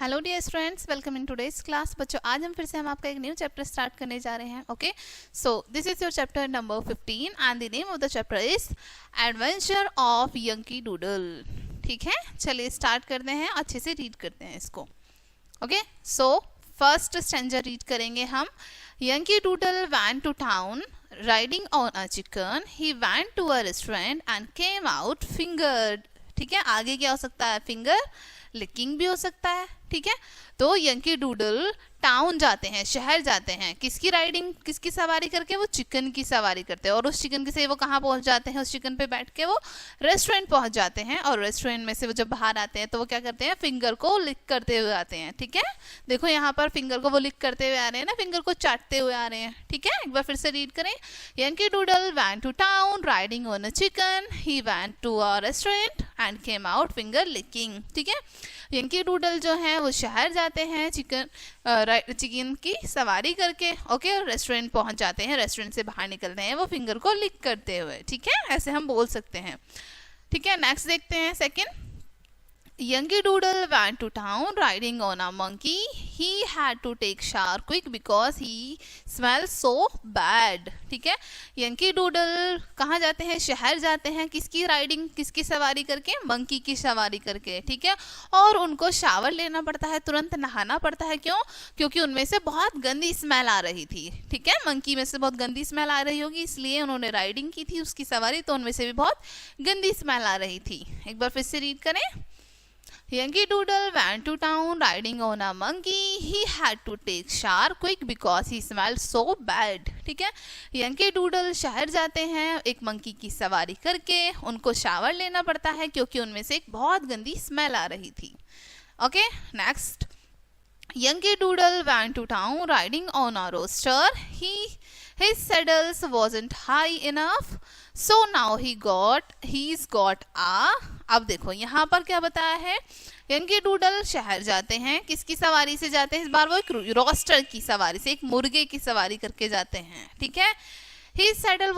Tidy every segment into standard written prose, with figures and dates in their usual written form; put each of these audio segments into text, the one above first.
Hello dear students, welcome in today's class. बच्चों, आज हम फिर से आपका एक न्यू चैप्टर स्टार्ट करने जा रहे हैं। Okay, so this is your chapter number 15 and the name of the chapter is adventure of Yankee doodle. ठीक है, चलिए स्टार्ट करते हैं, अच्छे से रीड करते हैं इसको। Okay, so first stanza read करेंगे हम। Yankee Doodle went to town riding on a chicken, he went to a restaurant and came out fingered. ठीक है, आगे क्या हो सकता है? फिंगर लिकिंग भी हो सकता है। ठीक है, तो यंकी डूडल टाउन जाते हैं, शहर जाते हैं, किसकी राइडिंग, किसकी सवारी करके? वो चिकन की सवारी करते हैं। और उस चिकन से वो कहाँ पहुंच जाते हैं? उस चिकन पे बैठ के वो रेस्टोरेंट पहुंच जाते हैं। और रेस्टोरेंट में से वो जब बाहर आते हैं तो वो क्या करते हैं? फिंगर को लिक करते हुए आते हैं। ठीक है, देखो यहाँ पर फिंगर को वो लिक करते हुए आ रहे हैं ना, फिंगर को चाटते हुए आ रहे हैं। ठीक है, एक बार फिर से रीड करें। Yankee Doodle went to town riding on a chicken, he went to a restaurant and came out finger licking. ठीक है, यंकी डूडल जो है वो शहर जाते हैं चिकन की सवारी करके। ओके, रेस्टोरेंट पहुंच जाते हैं, रेस्टोरेंट से बाहर निकलते हैं वो फिंगर को लिक करते हुए। ठीक है, ऐसे हम बोल सकते हैं। ठीक है, नेक्स्ट देखते हैं second. Youngie Doodle went to town riding on a monkey. He had to take shower quick because he smelled so bad. ठीक है, Youngie Doodle कहाँ जाते हैं? शहर जाते हैं, किसकी राइडिंग, किसकी सवारी करके? मंकी की सवारी करके। ठीक है, और उनको शावर लेना पड़ता है, तुरंत नहाना पड़ता है। क्यों? क्योंकि उनमें से बहुत गंदी स्मेल आ रही थी। ठीक है, मंकी में से बहुत गंदी स्मेल आ रही होगी, इसलिए उन्होंने राइडिंग की थी उसकी सवारी, तो उनमें से भी बहुत गंदी स्मेल आ रही थी। एक बार फिर से रीड करें। Youngie Doodle went to town riding on a monkey. He had to take shower quick because he smelled so bad. ठीक है, Youngie Doodle शहर जाते हैं एक मंकी की सवारी करके, उनको शावर लेना पड़ता है क्योंकि उनमें से एक बहुत गंदी स्मेल आ रही थी। Okay, next. Youngie Doodle went to town riding on a roadster. His saddles wasn't high enough, so now he's got a। अब देखो यहाँ पर क्या बताया है? यंकी डूडल शहर जाते हैं, किसकी सवारी से जाते हैं? इस बार वो एक रोस्टर की सवारी से, एक मुर्गे की सवारी करके जाते हैं। ठीक है, His saddle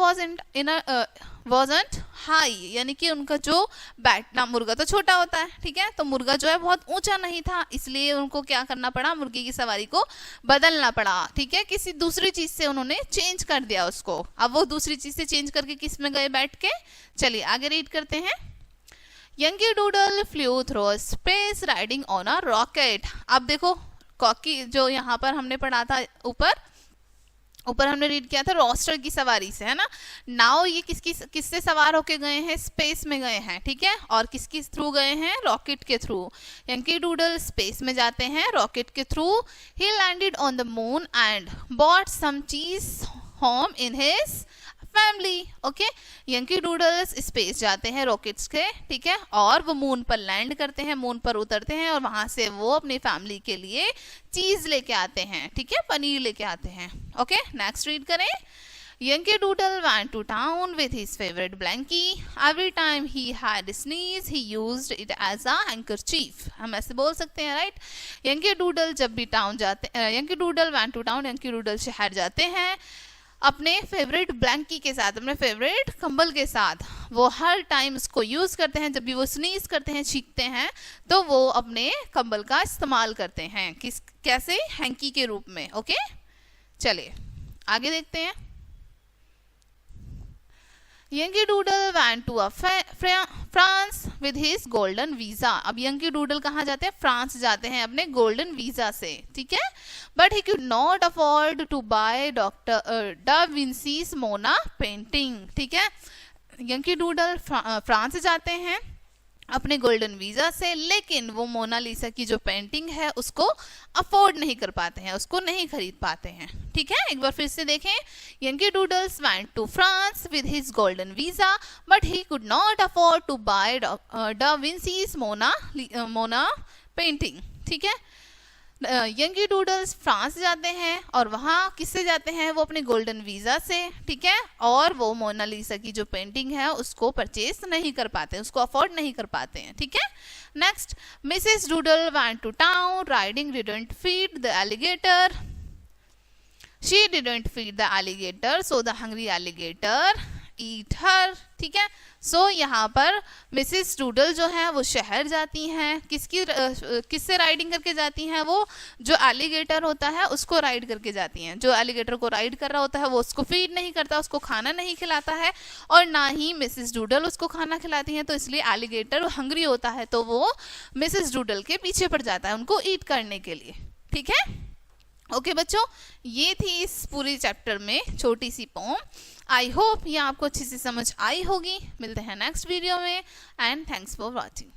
wasn't high, यानी कि उनका जो बैठना, मुर्गा तो छोटा होता है। ठीक है, तो मुर्गा जो है बहुत ऊंचा नहीं था, इसलिए उनको क्या करना पड़ा? मुर्गे की सवारी को बदलना पड़ा। ठीक है, किसी दूसरी चीज से उन्होंने चेंज कर दिया उसको। अब वो दूसरी चीज से चेंज करके किस में गए? बैठ के। चलिए आगे रीड करते हैं। Yankee doodle flu through space riding on a rocket. अब देखो, कॉकी जो यहाँ पर हमने पढ़ा था, ऊपर हमने रीड किया था रोस्टर की सवारी से, है ना। नाउ ये किससे सवार होके गए हैं? स्पेस में गए हैं। ठीक है, और किसके थ्रू गए हैं? रॉकेट के थ्रू। यंकी डूडल स्पेस में जाते हैं रॉकेट के through. He landed on the moon and bought some cheese home in his family. Okay, Yankee Doodles space जाते हैं रॉकेट्स के। ठीक है, और वो मून पर लैंड करते हैं, मून पर उतरते हैं, और वहां से वो अपनी फैमिली के लिए चीज लेके आते हैं। ठीक है, पनीर लेके आते हैं। ओके, नेक्स्ट रीड करें। Youngie Doodle went to town with his favorite blankie. Every time he had a sneeze, he used it as a handkerchief. हम ऐसे बोल सकते हैं, राइट? Youngie Doodle जब भी टाउन जाते, Youngie Doodle went to town, Youngie Doodle शहर जाते हैं अपने फेवरेट ब्लैंकी के साथ, अपने फेवरेट कंबल के साथ। वो हर टाइम उसको यूज करते हैं, जब भी वो स्नीज करते हैं, छींकते हैं, तो वो अपने कंबल का इस्तेमाल करते हैं। कैसे? हैंकी के रूप में। ओके, चलिए आगे देखते हैं। Yankee Doodle went to France with his golden visa. अब यंकी डूडल कहाँ जाते हैं? फ्रांस जाते हैं अपने गोल्डन वीजा से। ठीक है, but he could not afford to buy doctor da Vinci's Mona painting. ठीक है, यंकी डूडल फ्रांस जाते हैं अपने गोल्डन वीजा से, लेकिन वो मोनालिसा की जो पेंटिंग है उसको अफोर्ड नहीं कर पाते हैं, उसको नहीं खरीद पाते हैं। ठीक है, एक बार फिर से देखें। Yankee Doodles went to France with his golden visa, but he could not afford to buy da Vinci's Mona painting. ठीक है, यंकी डूडल्स फ्रांस जाते हैं, और वहाँ किससे जाते हैं? वो अपने गोल्डन वीजा से। ठीक है, और वो मोनालिसा की जो पेंटिंग है उसको परचेज नहीं कर पाते, उसको अफोर्ड नहीं कर पाते हैं। ठीक है, next. Mrs Doodle went to town riding didn't feed the alligator. She didn't feed the alligator, so the hungry alligator eat her, ठीक है। सो यहाँ पर मिसेस डूडल जो है वो शहर जाती हैं, किससे राइडिंग करके जाती हैं, वो जो एलिगेटर होता है उसको राइड करके जाती हैं। जो एलिगेटर को राइड कर रहा होता है वो उसको फीड नहीं करता, उसको खाना नहीं खिलाता है, और ना ही मिसेस डूडल उसको खाना खिलाती हैं। तो इसलिए एलिगेटर हंग्री होता है तो वो मिसेस डूडल के पीछे पड़ जाता है उनको ईट करने के लिए, ठीक है। ओके बच्चों, ये थी इस पूरे चैप्टर में छोटी सी पोम। आई होप ये आपको अच्छी से समझ आई होगी। मिलते हैं नेक्स्ट वीडियो में एंड थैंक्स फॉर वॉचिंग।